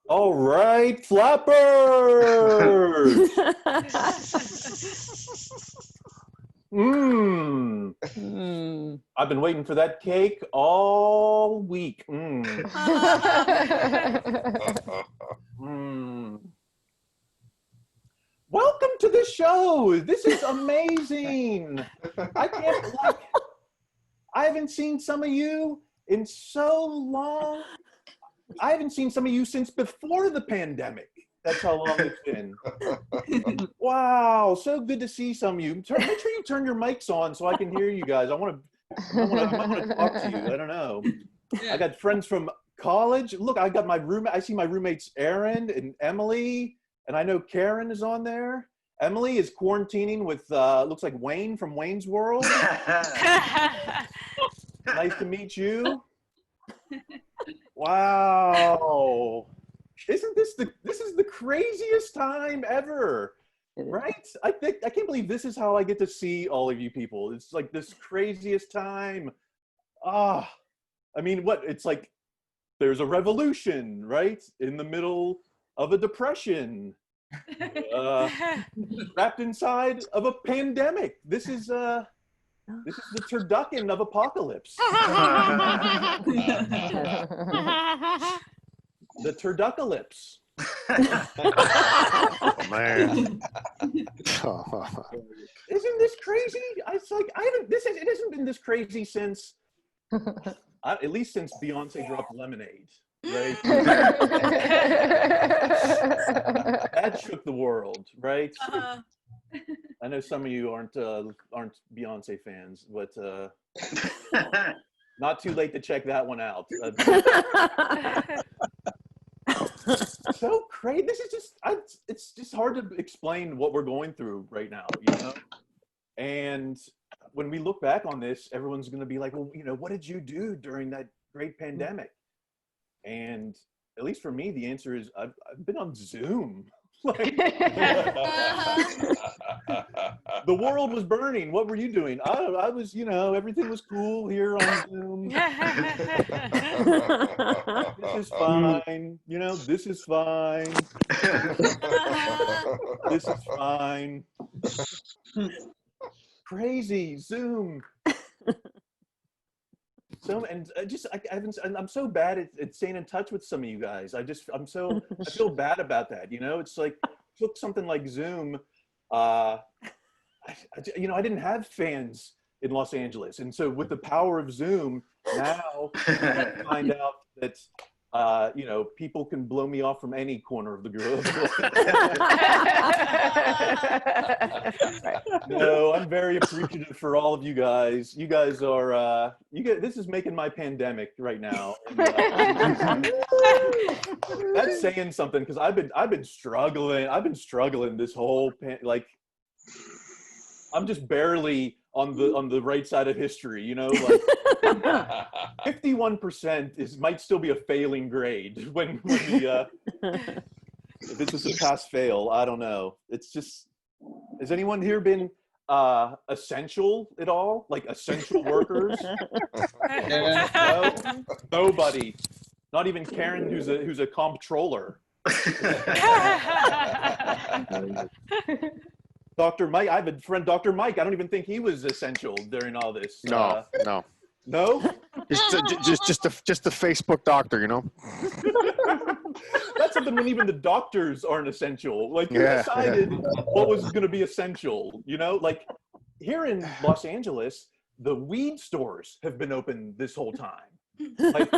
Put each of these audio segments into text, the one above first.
All right, flappers. I've been waiting for that cake all week. Welcome to the show. This is amazing. I haven't seen some of you in so long. I haven't seen some of you since before the pandemic. That's how long it's been. Wow, so good to see some of you. Make sure you turn your mics on so I can hear you guys. I want to talk to you. I don't know. Yeah. I got friends from college. Look, I got my roommate. I see my roommates Aaron and Emily, and I know Karen is on there. Emily is quarantining with looks like Wayne from Wayne's World. Nice to meet you. Wow. Isn't this is the craziest time ever, right? I can't believe this is how I get to see all of you people. It's like this craziest time. I mean, it's like there's a revolution, right? In the middle of a depression, wrapped inside of a pandemic. This is the turducken of apocalypse. The Turduckalypse. Oh, man. Isn't this crazy? It hasn't been this crazy since, at least since Beyonce dropped Lemonade, right? That shook the world, right? I know some of you aren't Beyonce fans, but not too late to check that one out. So crazy. This is just, it's just hard to explain what we're going through right now, you know? And when we look back on this, everyone's going to be like, well, you know, what did you do during that great pandemic? And at least for me, the answer is I've been on Zoom. Like, the world was burning. What were you doing? I was, you know, everything was cool here on Zoom. This is fine. You know, this is fine. This is fine. Crazy Zoom. I'm so bad at staying in touch with some of you guys. I feel bad about that. You know, it's like, took something like Zoom. I didn't have fans in Los Angeles. And so with the power of Zoom, now I find out that, people can blow me off from any corner of the globe. No, I'm very appreciative for all of you guys. You guys are, this is making my pandemic right now. And, that's saying something, because I've been struggling this whole, I'm just barely on the right side of history, you know, like 51% might still be a failing grade when if this was a pass fail, I don't know. It's just, has anyone here been essential at all? Like essential workers? No? Nobody. Not even Karen, who's a comptroller. Dr. Mike, I have a friend, Dr. Mike. I don't even think he was essential during all this. No. No? Just the Facebook doctor, you know? That's something when even the doctors aren't essential. Like, you decided what was going to be essential, you know? Like, here in Los Angeles, the weed stores have been open this whole time. Like,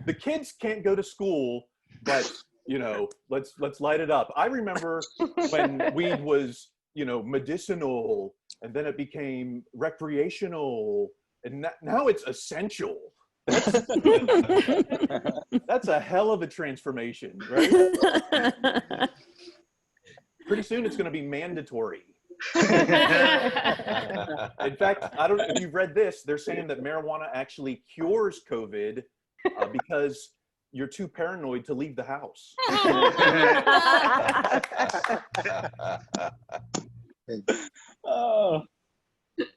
the kids can't go to school, but, you know, let's light it up. I remember when weed was, you know, medicinal, and then it became recreational, and now it's essential. That's a hell of a transformation, right? Pretty soon it's going to be mandatory. In fact, I don't know if you've read this. They're saying that marijuana actually cures COVID because you're too paranoid to leave the house. Oh.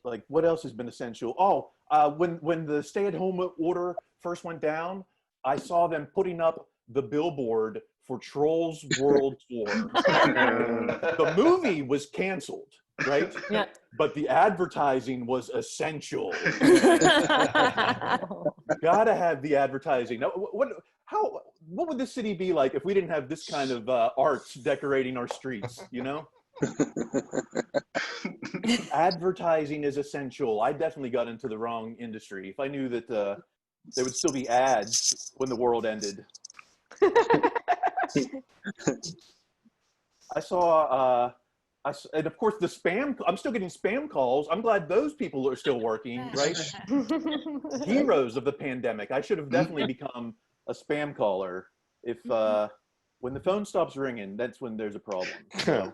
Like, what else has been essential? Oh, when the stay-at-home order first went down, I saw them putting up the billboard for Trolls World Tour. The movie was canceled, right? Yeah. But the advertising was essential. Gotta have the advertising. Now, what would this city be like if we didn't have this kind of art decorating our streets, you know? Advertising is essential. I definitely got into the wrong industry. If I knew that there would still be ads when the world ended. I saw, and of course the spam, I'm still getting spam calls. I'm glad those people are still working, right? Heroes of the pandemic. I should have definitely become a spam caller. If, when the phone stops ringing, that's when there's a problem. So.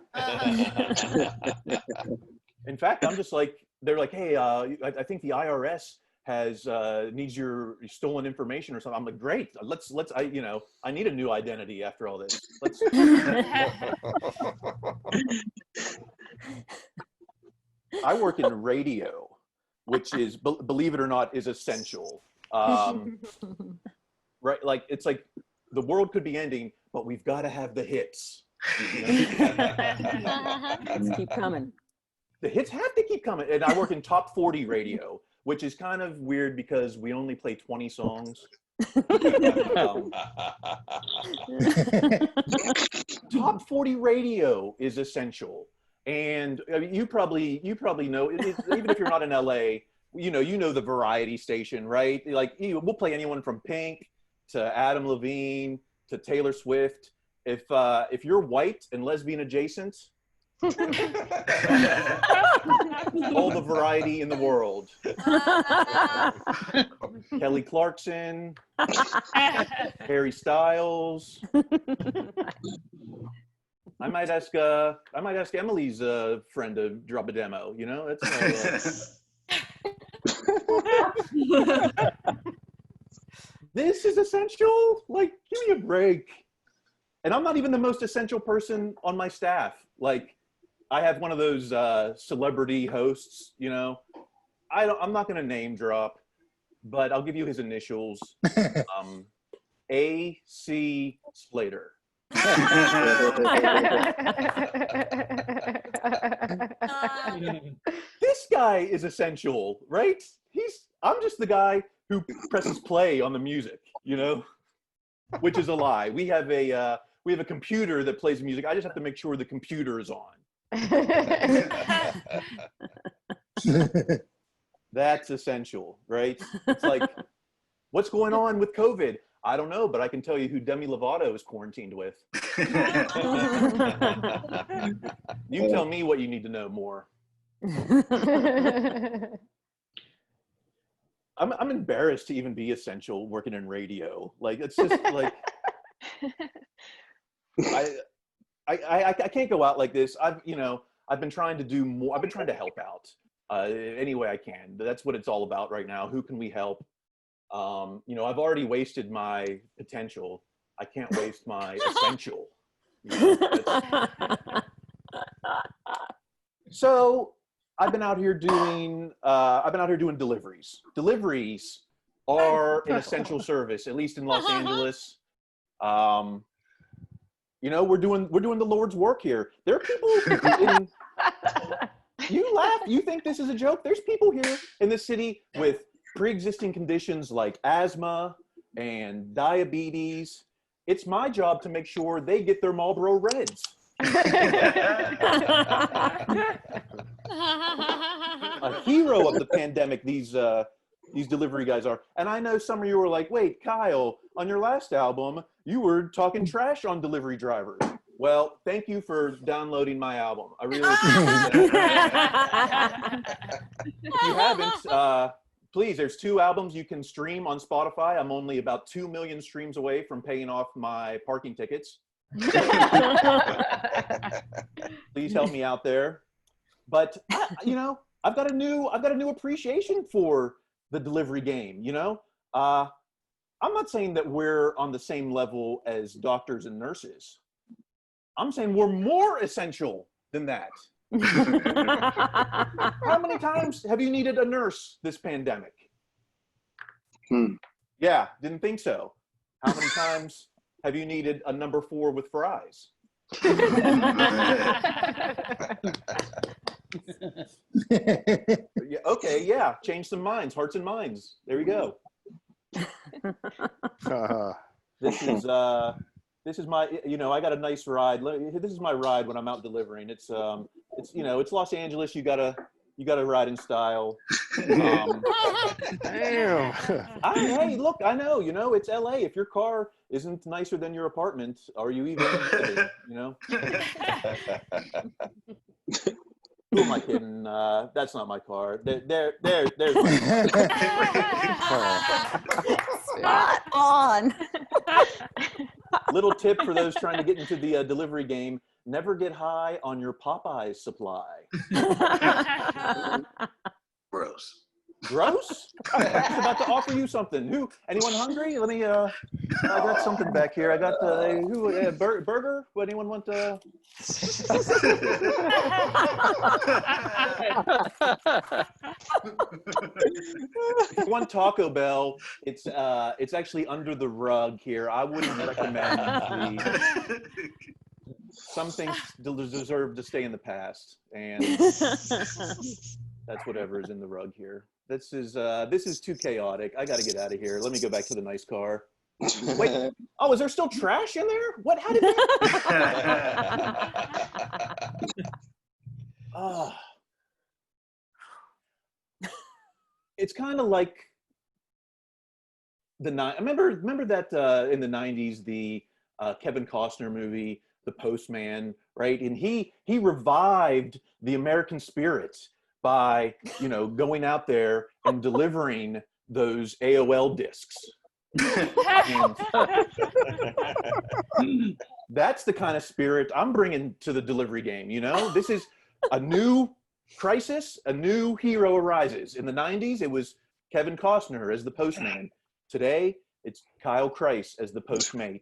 In fact, I'm just like, they're like, hey, I think the IRS has needs your stolen information or something. I'm like, great, let's I need a new identity after all this. Let's. I work in radio, which is, believe it or not, is essential. Right, like it's like the world could be ending, but we've got to have the hits. Let's keep coming. The hits have to keep coming. And I work in top 40 radio, which is kind of weird because we only play 20 songs. Top 40 radio is essential. And I mean, you probably know, even if you're not in LA, you know the variety station, right? Like we'll play anyone from Pink to Adam Levine to Taylor Swift. If you're white and lesbian adjacent, all the variety in the world. Kelly Clarkson, Harry Styles. I might ask Emily's friend to drop a demo. You know, that's. This is essential. Like, give me a break. And I'm not even the most essential person on my staff. Like, I have one of those celebrity hosts, you know. I'm not going to name drop, but I'll give you his initials. A.C. Slater. This guy is essential, right? I'm just the guy who presses play on the music, you know, which is a lie. We have a computer that plays music. I just have to make sure the computer is on. That's essential, right? It's like, what's going on with COVID? I don't know, but I can tell you who Demi Lovato is quarantined with. You tell me what you need to know more. I'm embarrassed to even be essential working in radio. Like, it's just like, I can't go out like this. I've been trying to do more. I've been trying to help out any way I can. That's what it's all about right now. Who can we help? I've already wasted my potential. I can't waste my essential. So I've been out here doing deliveries. Deliveries are an essential service, at least in Los Angeles. We're doing the Lord's work here. There are people you laugh, you think this is a joke. There's people here in this city with pre-existing conditions like asthma and diabetes. It's my job to make sure they get their Marlboro Reds. A hero of the pandemic, these delivery guys are. And I know some of you were like, wait, Kyle, on your last album, you were talking trash on delivery drivers. Well, thank you for downloading my album. I really appreciate it. If you haven't, please, there's 2 albums you can stream on Spotify. I'm only about 2 million streams away from paying off my parking tickets. Please help me out there. But you know, I've got a new appreciation for the delivery game. You know, I'm not saying that we're on the same level as doctors and nurses. I'm saying we're more essential than that. How many times have you needed a nurse this pandemic? Yeah, didn't think so. How many times have you needed a number 4 with fries? Yeah, okay, yeah, change some minds, hearts and minds. There you go. This is my, you know, I got a nice ride. This is my ride when I'm out delivering. It's you know, it's Los Angeles. You gotta ride in style. Damn. Hey, look, I know, you know, it's LA. If your car isn't nicer than your apartment, are you even living, you know? Who am I kidding? That's not my car. There's my car. Spot on. Little tip for those trying to get into the delivery game: never get high on your Popeyes supply. Gross. Gross? I was about to offer you something. Anyone hungry? Let me, I got something back here. I got burger? Would anyone want one Taco Bell? It's actually under the rug here. I wouldn't recommend some things deserve to stay in the past, and that's whatever is in the rug here. This is too chaotic. I got to get out of here. Let me go back to the nice car. Wait. Oh, is there still trash in there? What? How did that? It's kind of like I remember that in the 90s, the Kevin Costner movie, The Postman, right? And he revived the American spirit by, you know, going out there and delivering those AOL discs. That's the kind of spirit I'm bringing to the delivery game. You know, this is a new crisis, a new hero arises. In the 90s, it was Kevin Costner as the postman. Today, it's Kyle Chrise as the postmate.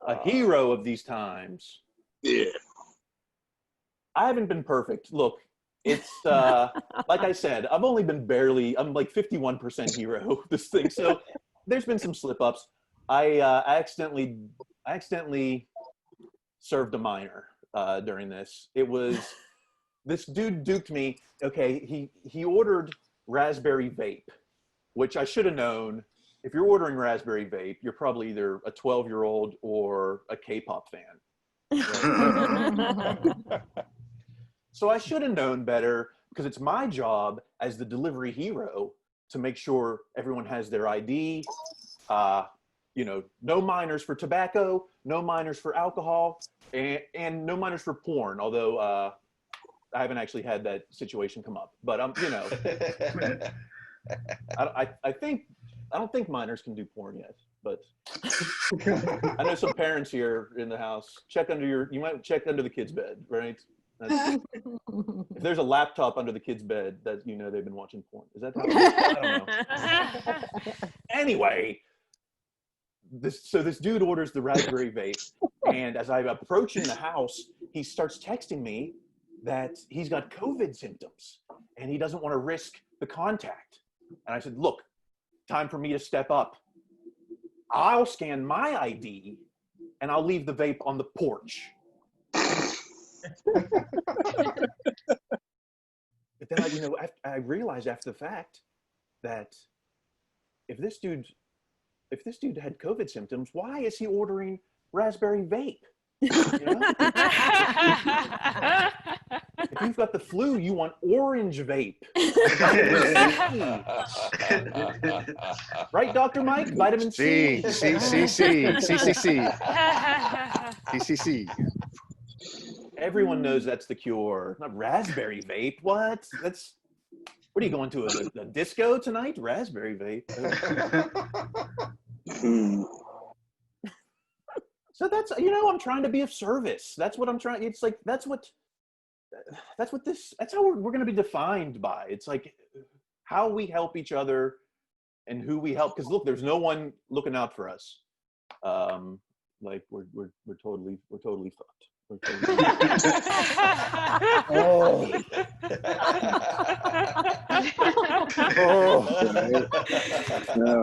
A hero of these times. Yeah. I haven't been perfect. Look, it's like I said, I'm like 51% hero of this thing. So there's been some slip ups. I accidentally served a minor during this. It was, this dude duped me. Okay, he ordered raspberry vape, which I should have known. If you're ordering raspberry vape, you're probably either a 12-year-old or a K-pop fan. Right? So I should have known better, because it's my job as the delivery hero to make sure everyone has their ID. You know, no minors for tobacco, no minors for alcohol, and no minors for porn. Although I haven't actually had that situation come up, but you know, I don't think minors can do porn yet, but I know some parents here in the house. You might check under the kid's bed, right? If there's a laptop under the kid's bed, that, you know, they've been watching porn. Is that how I don't know. Anyway, this dude orders the raspberry vape, and as I'm approaching the house, he starts texting me that he's got COVID symptoms and he doesn't want to risk the contact. And I said, look, time for me to step up. I'll scan my ID and I'll leave the vape on the porch. But then I realized after the fact that if this dude had COVID symptoms, why is he ordering raspberry vape? You know? If you've got the flu, you want orange vape. Right, Dr. Mike? Vitamin C. CCC. Everyone knows that's the cure. Not raspberry vape. What? What are you going to, a disco tonight? Raspberry vape. So that's, I'm trying to be of service. That's what I'm trying. It's like, that's how we're going to be defined by. It's like how we help each other and who we help. Because look, there's no one looking out for us. Like we're totally fucked. We're totally oh. Oh,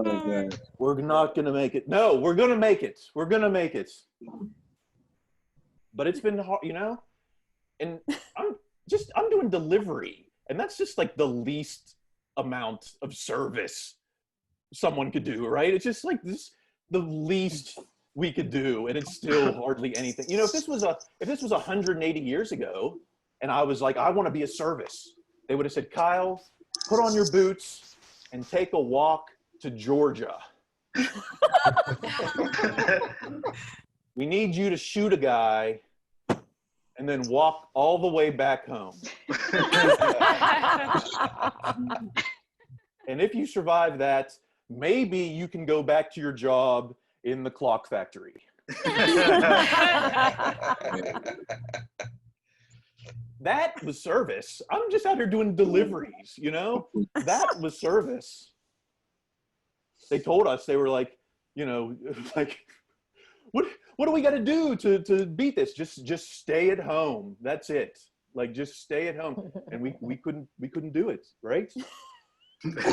God. We're not gonna make it. No, we're gonna make it. We're gonna make it. But it's been hard, and I'm doing delivery, and that's just like the least amount of service someone could do, right? It's just like the least we could do, and it's still hardly anything. If this was 180 years ago, and I was like, I want to be a service, they would have said, Kyle, put on your boots and take a walk to Georgia. We need you to shoot a guy and then walk all the way back home. And if you survive that, maybe you can go back to your job in the clock factory. That was service. I'm just out here doing deliveries, That was service. They told us, they were like, like, what do we got to do to beat this? Just stay at home. That's it. Like, just stay at home. And we couldn't do it, right?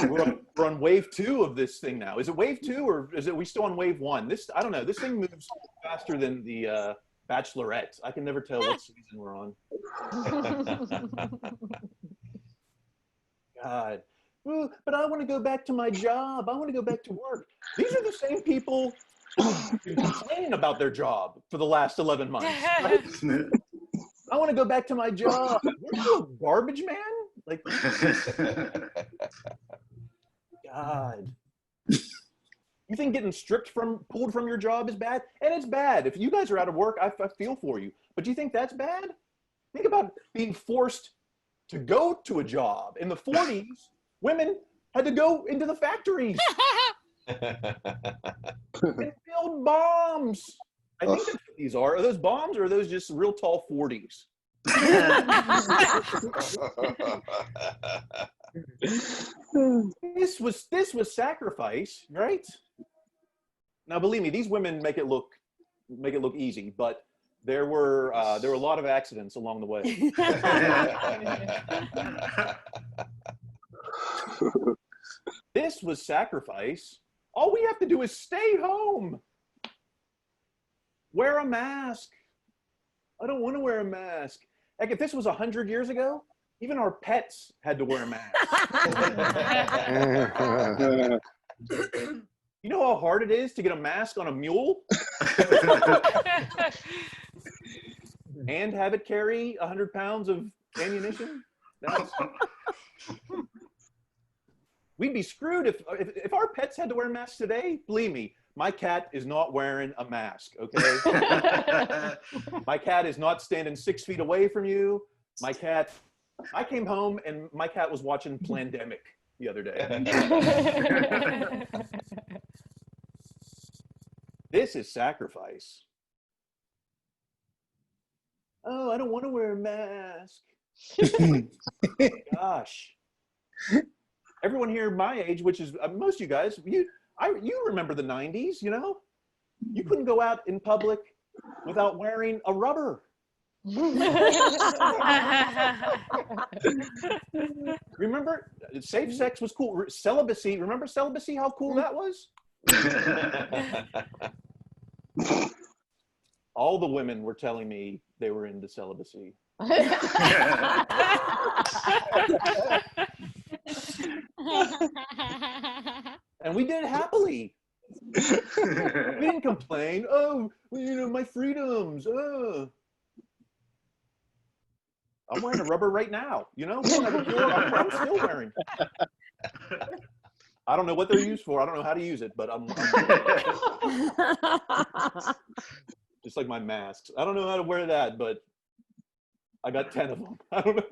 We're on wave 2 of this thing now. Is it wave 2 or is it we still on wave 1? I don't know. This thing moves faster than the Bachelorette. I can never tell what season we're on. God. Ooh, but I want to go back to my job. I want to go back to work. These are the same people who've been complaining about their job for the last 11 months. Right? I want to go back to my job. We're you a garbage man? Like, God. You think getting pulled from your job is bad? And it's bad. If you guys are out of work, I feel for you. But do you think that's bad? Think about being forced to go to a job. In the 40s, women had to go into the factories and build bombs. I think that's what these are. Are those bombs or are those just real tall 40s? This was sacrifice, right? Now, believe me, these women make it look easy, but there were a lot of accidents along the way. This was sacrifice. All we have to do is stay home. Wear a mask. I don't want to wear a mask. Like, if this was 100 years ago, even our pets had to wear a mask. You know how hard it is to get a mask on a mule? And have it carry 100 pounds of ammunition? We'd be screwed if our pets had to wear masks today. Believe me, my cat is not wearing a mask, okay? My cat is not standing 6 feet away from you. I came home and my cat was watching Plandemic the other day. This is sacrifice. Oh, I don't want to wear a mask. Gosh. Everyone here my age, which is most of you guys, you remember the 90s, You couldn't go out in public without wearing a rubber. Remember, safe sex was cool. Celibacy, remember celibacy, how cool that was? All the women were telling me they were into celibacy. And we did it happily. We didn't complain. Oh, my freedoms. I'm wearing a rubber right now. I'm still wearing. I don't know what they're used for. I don't know how to use it, but I'm just like my masks. I don't know how to wear that, but I got 10 of them. I don't know.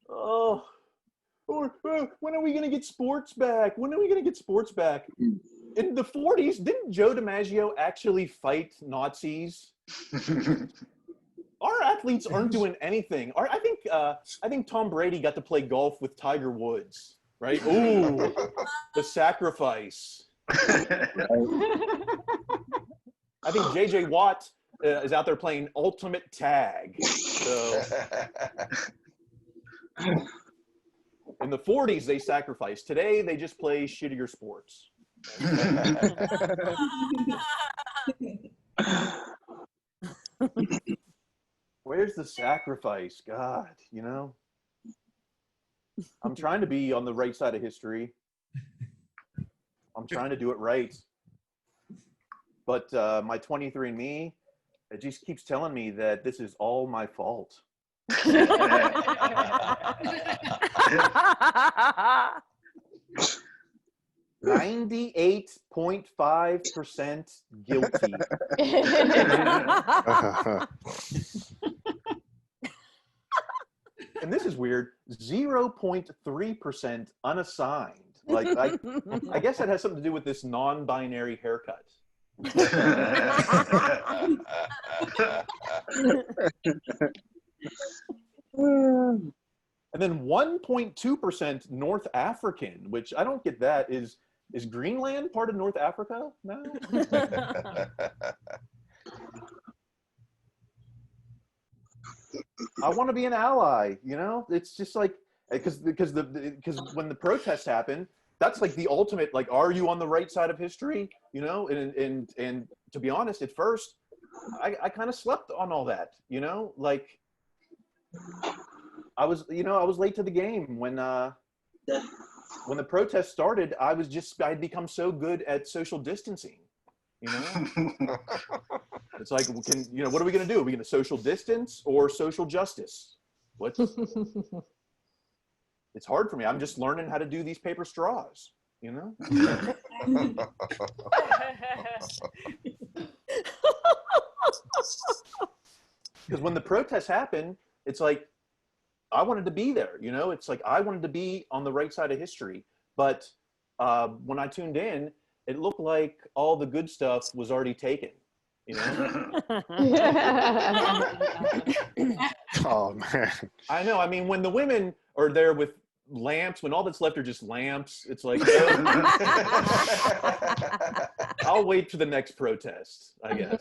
Oh, or when are we going to get sports back? When are we going to get sports back? in the 40s, didn't Joe DiMaggio actually fight Nazis? Our athletes aren't doing anything. I think Tom Brady got to play golf with Tiger Woods, right? Ooh, the sacrifice. I think J.J. Watt is out there playing ultimate tag. So in the 40s, they sacrificed. Today, they just play shittier sports. Where's the sacrifice? God, you know? I'm trying to be on the right side of history. I'm trying to do it right. But my 23andMe, it just keeps telling me that this is all my fault. 98.5% guilty. And this is weird, 0.3% unassigned. Like, I guess that has something to do with this non-binary haircut. And then 1.2% North African, which I don't get that. Is Greenland part of North Africa now? I want to be an ally, you know? It's just like, because when the protests happen, that's like the ultimate, like, are you on the right side of history? You know, and to be honest, at first, I kind of slept on all that, you know, like I was late to the game when the protest started. I'd become so good at social distancing, you know. It's like, what are we going to do? Are we going to social distance or social justice? What? It's hard for me. I'm just learning how to do these paper straws, you know? Because when the protests happened, it's like, I wanted to be there, you know? It's like, I wanted to be on the right side of history. But when I tuned in, it looked like all the good stuff was already taken, you know? Oh, man. I know. I mean, when the women are there with lamps, when all that's left are just lamps, it's like, I'll wait for the next protest, I guess.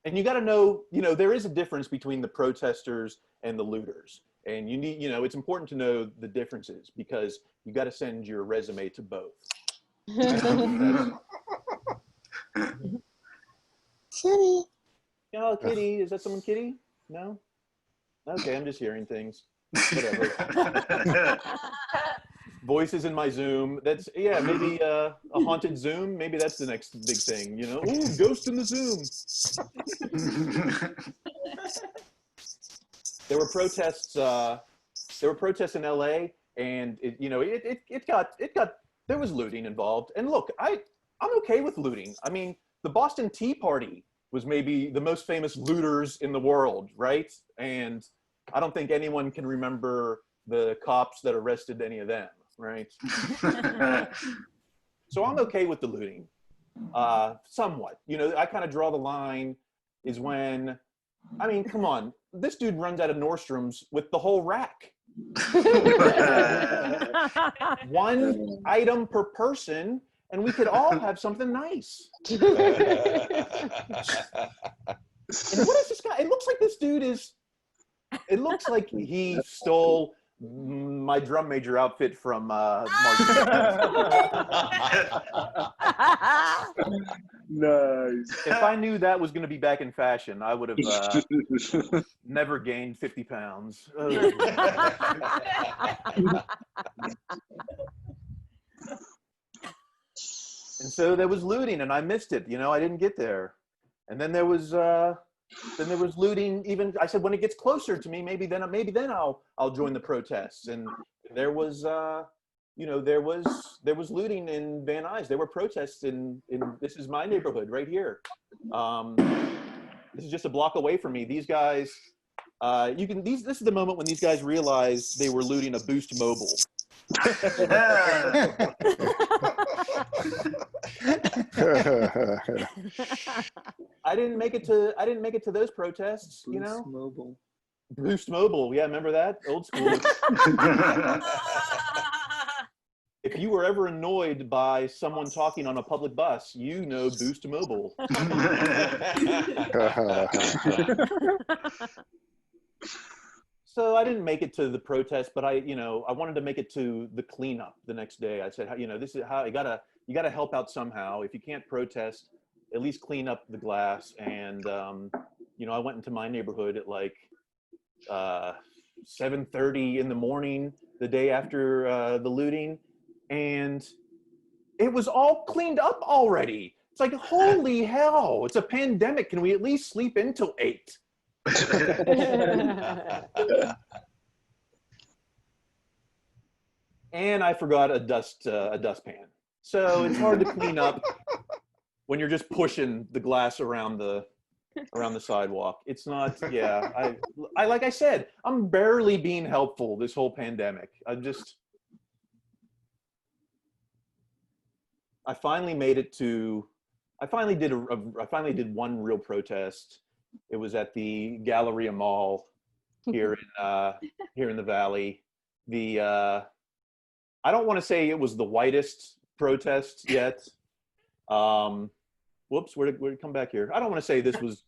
And you got to know, you know, there is a difference between the protesters and the looters. And you need, you know, it's important to know the differences because you got to send your resume to both. Kitty. Oh, Kitty. Is that someone, Kitty? No? Okay, I'm just hearing things. Whatever. Voices in my Zoom. That's, yeah, maybe a haunted Zoom. Maybe that's the next big thing, you know? Ooh, ghost in the Zoom. There were protests in LA, and it got there was looting involved. And look, I'm okay with looting. I mean, the Boston Tea Party was maybe the most famous looters in the world, right? And I don't think anyone can remember the cops that arrested any of them, right? So I'm okay with the looting, somewhat. You know, I kind of draw the line is when, I mean, come on, this dude runs out of Nordstrom's with the whole rack. One item per person, and we could all have something nice. And what is this guy? It looks like this dude is, it looks like he stole my drum major outfit from Mark. Nice. If I knew that was going to be back in fashion, I would have never gained 50 pounds. And so there was looting, and I missed it. You know, I didn't get there. And then there was looting. Even I said, when it gets closer to me, maybe then I'll join the protests. And there was there was looting in Van Nuys. There were protests in this is my neighborhood right here. This is just a block away from me. These guys, this is the moment when these guys realized they were looting a Boost Mobile. I didn't make it to those protests, you know. Boost Mobile. Boost Mobile, yeah, remember that? Old school. If you were ever annoyed by someone talking on a public bus, you know Boost Mobile. So I didn't make it to the protest, but I wanted to make it to the cleanup the next day. I said, this is how you gotta help out somehow. If you can't protest, at least clean up the glass. And I went into my neighborhood at like 7:30 in the morning the day after the looting, and it was all cleaned up already. It's like, holy hell, it's a pandemic. Can we at least sleep in till 8? And I forgot a dustpan. So it's hard to clean up when you're just pushing the glass around the sidewalk. It's not, yeah. I like I said, I'm barely being helpful this whole pandemic. I finally made it to, I finally did one real protest. It was at the Galleria Mall here in the Valley. I don't want to say it was the whitest protest yet. Whoops, where did it come back here? I don't want to say this was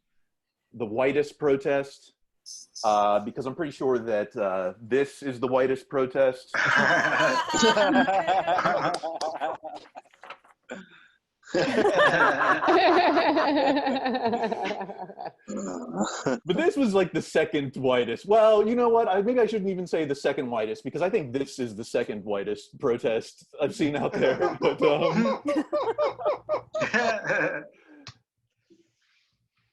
the whitest protest because I'm pretty sure that this is the whitest protest. But this was like the second whitest. Well, you know what? Maybe I shouldn't even say the second whitest, because I think this is the second whitest protest I've seen out there. But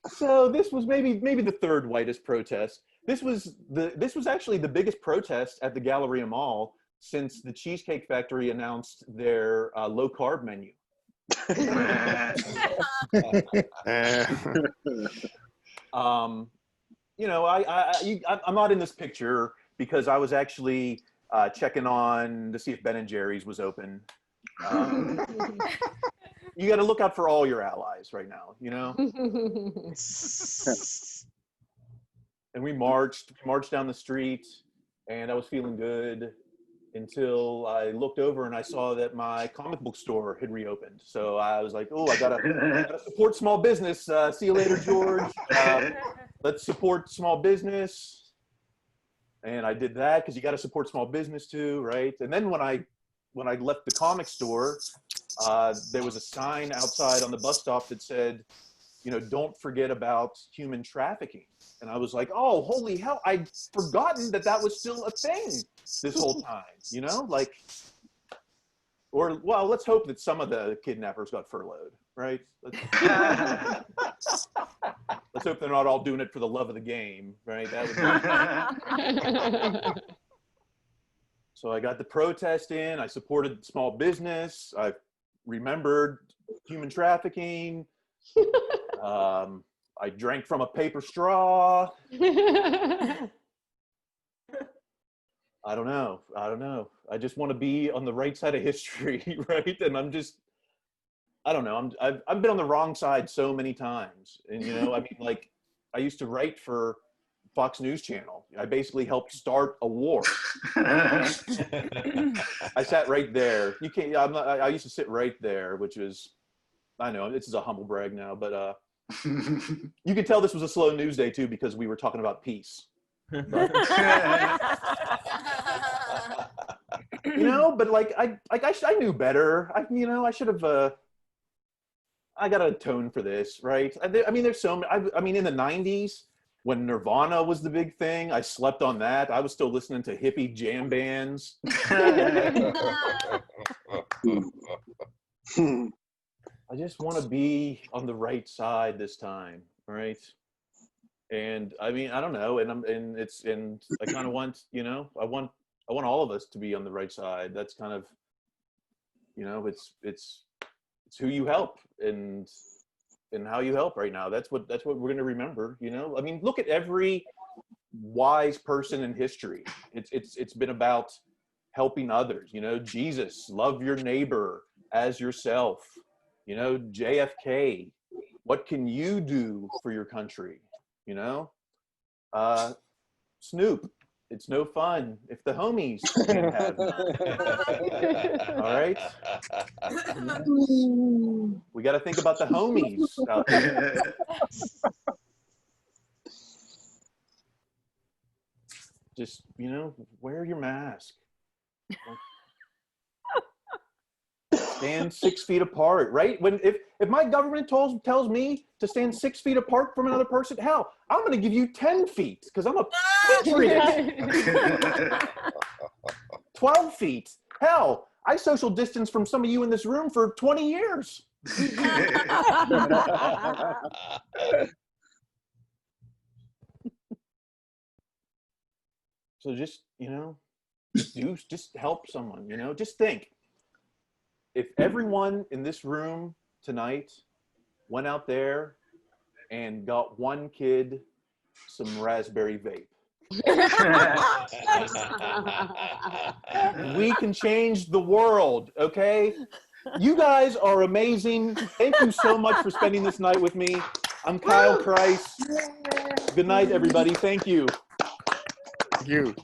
so this was maybe the third whitest protest. This was actually the biggest protest at the Galleria Mall since the Cheesecake Factory announced their low carb menu. I'm not in this picture because I was actually checking on to see if Ben and Jerry's was open. You got to look out for all your allies right now, you know. And we marched down the street, and I was feeling good until I looked over and I saw that my comic book store had reopened. So I was like, oh, I gotta support small business. See you later, George. Let's support small business. And I did that because you got to support small business too, right? And then when I left the comic store, there was a sign outside on the bus stop that said, don't forget about human trafficking. And I was like, oh, holy hell, I'd forgotten that was still a thing this whole time, well, let's hope that some of the kidnappers got furloughed, right? Let's hope they're not all doing it for the love of the game, right? So I got the protest in, I supported small business, I remembered human trafficking, I drank from a paper straw. I don't know. I just want to be on the right side of history, right? And I don't know. I've been on the wrong side so many times. And, I used to write for Fox News Channel. I basically helped start a war. I sat right there. I used to sit right there, which is, I know this is a humble brag now, but you could tell this was a slow news day too, because we were talking about peace. But I knew better. I should have. I got to atone for this, right? There's so many. In the '90s, when Nirvana was the big thing, I slept on that. I was still listening to hippie jam bands. I just want to be on the right side this time, right? And I don't know, and I kind of want, I want all of us to be on the right side. That's kind of, it's who you help and how you help right now. That's what we're going to remember, look at every wise person in history. It's been about helping others. You know, Jesus, love your neighbor as yourself. You know, JFK, what can you do for your country? You know, Snoop, it's no fun if the homies can't have none. All right? We got to think about the homies out there. Just, you know, wear your mask. Stand 6 feet apart, right? When if my government tells me to stand 6 feet apart from another person, hell, I'm going to give you 10 feet because I'm a patriot. 12 feet. Hell, I social distance from some of you in this room for 20 years. So just, you know, just help someone, you know, just think. If everyone in this room tonight went out there and got one kid some raspberry vape, we can change the world, okay? You guys are amazing. Thank you so much for spending this night with me. I'm Kyle Chrise. Good night, everybody. Thank you. Thank you.